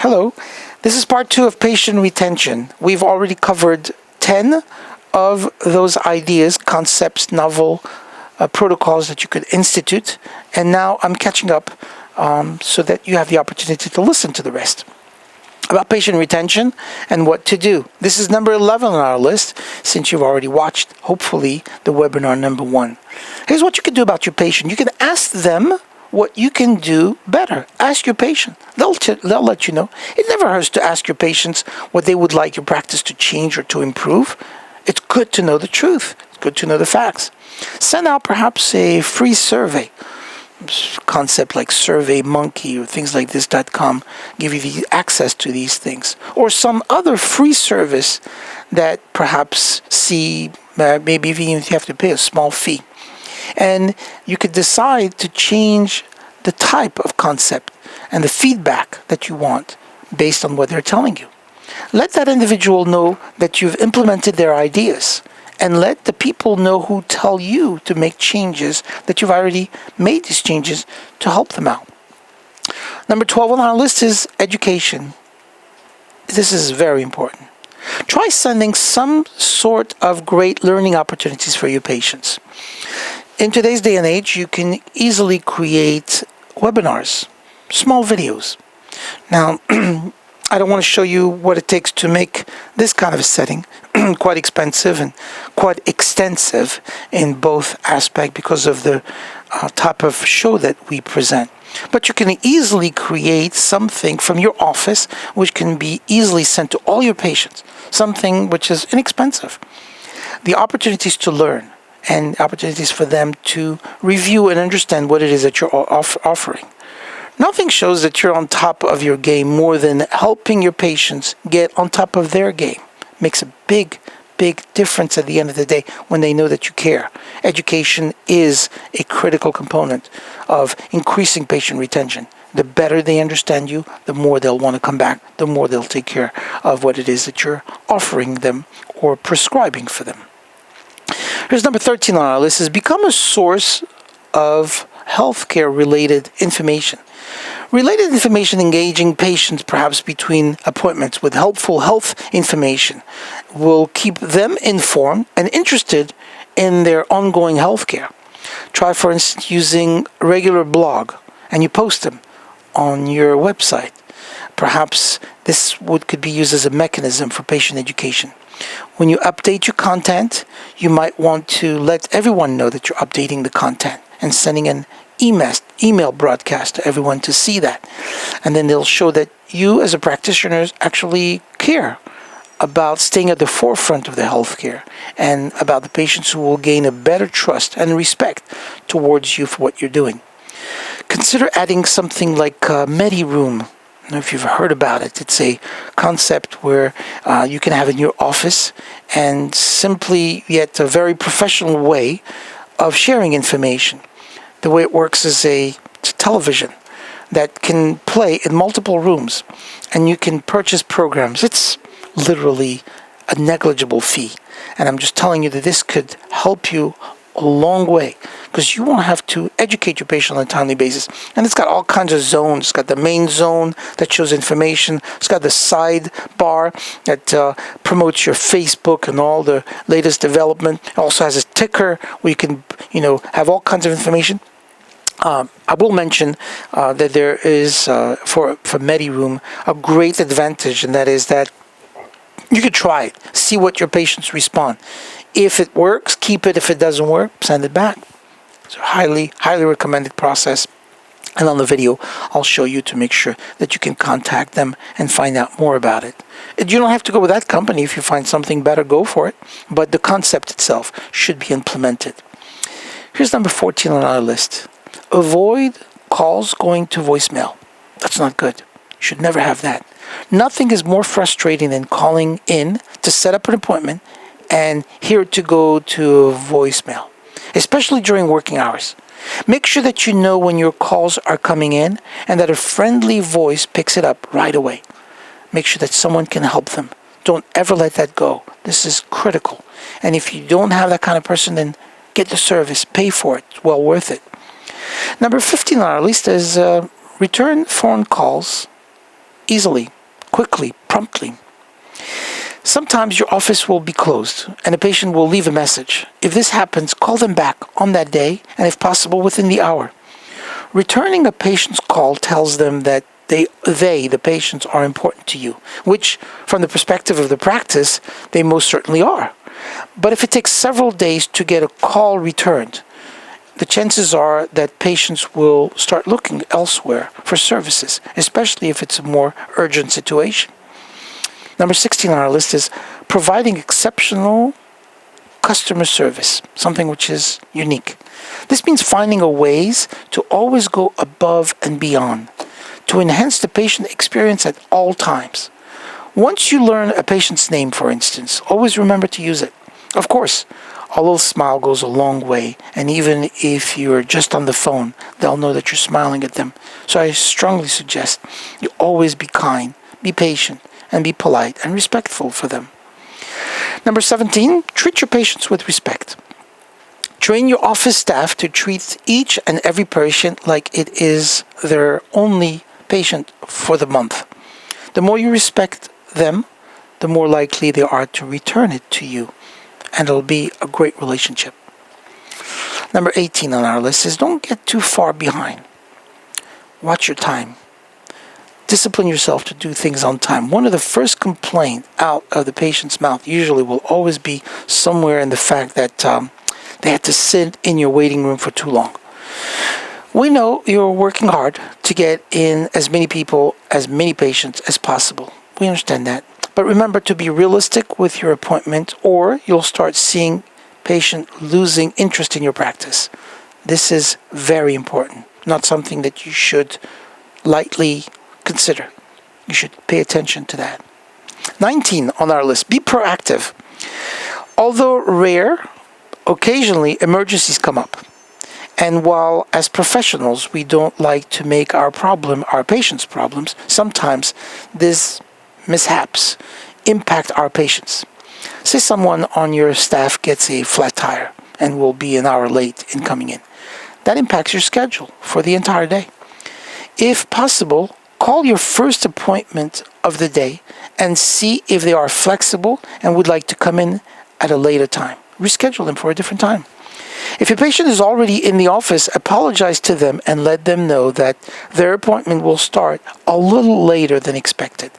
Hello, this is part 2 of patient retention. We've already covered 10 of those ideas, concepts, novel protocols that you could institute, and now I'm catching up so that you have the opportunity to listen to the rest about patient retention and what to do. This is number 11 on our list, since you've already watched, hopefully, the webinar number 1. Here's what you can do about your patient. You can ask them what you can do better. Ask your patient. They'll let you know. It never hurts to ask your patients what they would like your practice to change or to improve. It's good to know the truth. It's good to know the facts. Send out perhaps a free survey. Concept like SurveyMonkey or things like this.com give you the access to these things. Or some other free service that perhaps maybe even if you have to pay a small fee. And you could decide to change the type of concept and the feedback that you want based on what they're telling you. Let that individual know that you've implemented their ideas, and let the people know who tell you to make changes that you've already made these changes to help them out. Number 12 on our list is education. This is very important. Try sending some sort of great learning opportunities for your patients. In today's day and age, you can easily create webinars, small videos. Now, I don't want to show you what it takes to make this kind of a setting. Quite expensive and quite extensive in both aspects because of the type of show that we present. But you can easily create something from your office which can be easily sent to all your patients, something which is inexpensive. The opportunities to learn and opportunities for them to review and understand what it is that you're offering. Nothing shows that you're on top of your game more than helping your patients get on top of their game. Makes a big difference at the end of the day when they know that you care. Education is a critical component of increasing patient retention. The better they understand you, the more they'll want to come back, the more they'll take care of what it is that you're offering them or prescribing for them. Here's number 13 on our list, is become a source of healthcare related information. Related information engaging patients perhaps between appointments with helpful health information will keep them informed and interested in their ongoing healthcare. Try, for instance, using a regular blog and you post them on your website. Perhaps this could be used as a mechanism for patient education. When you update your content, you might want to let everyone know that you're updating the content and sending an email broadcast to everyone to see that. And then they'll show that you as a practitioner actually care about staying at the forefront of the healthcare and about the patients who will gain a better trust and respect towards you for what you're doing. Consider adding something like MediRoom. I don't know if you've heard about it. It's a concept where you can have in your office and simply yet a very professional way of sharing information. The way it works is it's a television that can play in multiple rooms, and you can purchase programs. It's literally a negligible fee, and I'm just telling you that this could help you a long way, because you won't have to educate your patient on a timely basis. And it's got all kinds of zones. It's got the main zone that shows information. It's got the side bar that promotes your Facebook and all the latest development. It also has a ticker where you can, have all kinds of information. I will mention that there is, for MediRoom, a great advantage, and that is that you could try it, see what your patients respond. If it works, keep it. If it doesn't work, send it back. It's a highly recommended process. And on the video, I'll show you to make sure that you can contact them and find out more about it. You don't have to go with that company. If you find something better, go for it. But the concept itself should be implemented. Here's number 14 on our list. Avoid calls going to voicemail. That's not good. You should never have that. Nothing is more frustrating than calling in to set up an appointment and hear it to go to voicemail, especially during working hours. Make sure that you know when your calls are coming in and that a friendly voice picks it up right away. Make sure that someone can help them Don't ever let that go. This is critical. And if you don't have that kind of person, then get the service, pay for it. It's well worth it. Number 15 on our list is return phone calls easily, quickly, promptly. Sometimes your office will be closed and a patient will leave a message. If this happens, call them back on that day and if possible within the hour. Returning a patient's call tells them that the patients, are important to you, which from the perspective of the practice, they most certainly are. But if it takes several days to get a call returned, the chances are that patients will start looking elsewhere for services, especially if it's a more urgent situation. Number 16 on our list is providing exceptional customer service, something which is unique. This means finding a ways to always go above and beyond, to enhance the patient experience at all times. Once you learn a patient's name, for instance, always remember to use it. Of course, a little smile goes a long way, and even if you're just on the phone, they'll know that you're smiling at them. So I strongly suggest you always be kind, be patient, and be polite and respectful for them. Number 17, treat your patients with respect. Train your office staff to treat each and every patient like it is their only patient for the month. The more you respect them, the more likely they are to return it to you, and it'll be a great relationship. Number 18 on our list is don't get too far behind. Watch your time. Discipline yourself to do things on time. One of the first complaints out of the patient's mouth usually will always be somewhere in the fact that they had to sit in your waiting room for too long. We know you're working hard to get in as many people, as many patients as possible. We understand that. But remember to be realistic with your appointment, or you'll start seeing patients losing interest in your practice. This is very important, not something that you should lightly consider. You should pay attention to that. 19 on our list, be proactive. Although rare, occasionally emergencies come up. And while as professionals we don't like to make our patients' problems, sometimes these mishaps impact our patients. Say someone on your staff gets a flat tire and will be an hour late in coming in. That impacts your schedule for the entire day. If possible, call your first appointment of the day and see if they are flexible and would like to come in at a later time. Reschedule them for a different time. If your patient is already in the office, apologize to them and let them know that their appointment will start a little later than expected.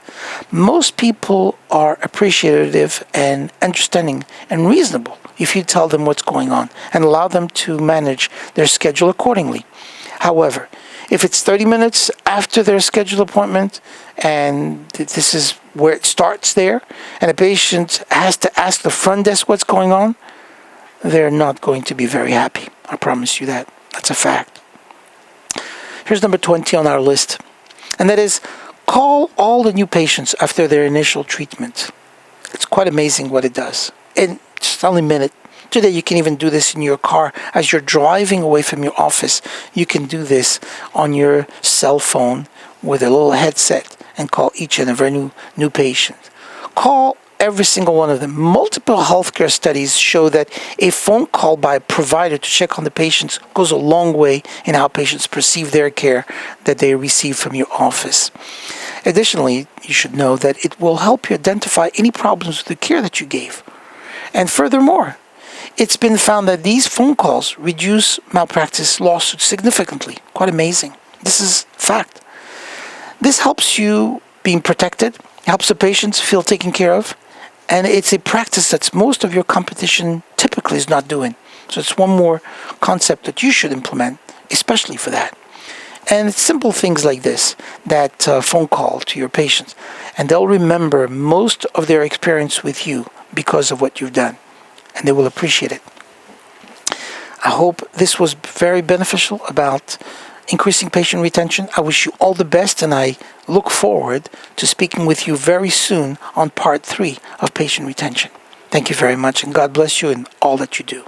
Most people are appreciative and understanding and reasonable if you tell them what's going on and allow them to manage their schedule accordingly. However, if it's 30 minutes after their scheduled appointment, and this is where it starts there, and a patient has to ask the front desk what's going on, they're not going to be very happy. I promise you that. That's a fact. Here's number 20 on our list, and that is call all the new patients after their initial treatment. It's quite amazing what it does. In just only a minute. Today you can even do this in your car. As you're driving away from your office, you can do this on your cell phone with a little headset and call each and every new patient. Call every single one of them. Multiple healthcare studies show that a phone call by a provider to check on the patients goes a long way in how patients perceive their care that they receive from your office. Additionally, you should know that it will help you identify any problems with the care that you gave. And furthermore, it's been found that these phone calls reduce malpractice lawsuits significantly. Quite amazing. This is fact. This helps you being protected, helps the patients feel taken care of, and it's a practice that most of your competition typically is not doing. So it's one more concept that you should implement, especially for that. And it's simple things like this, that phone call to your patients, and they'll remember most of their experience with you because of what you've done, and they will appreciate it. I hope this was very beneficial about increasing patient retention. I wish you all the best, and I look forward to speaking with you very soon on part 3 of patient retention. Thank you very much, and God bless you in all that you do.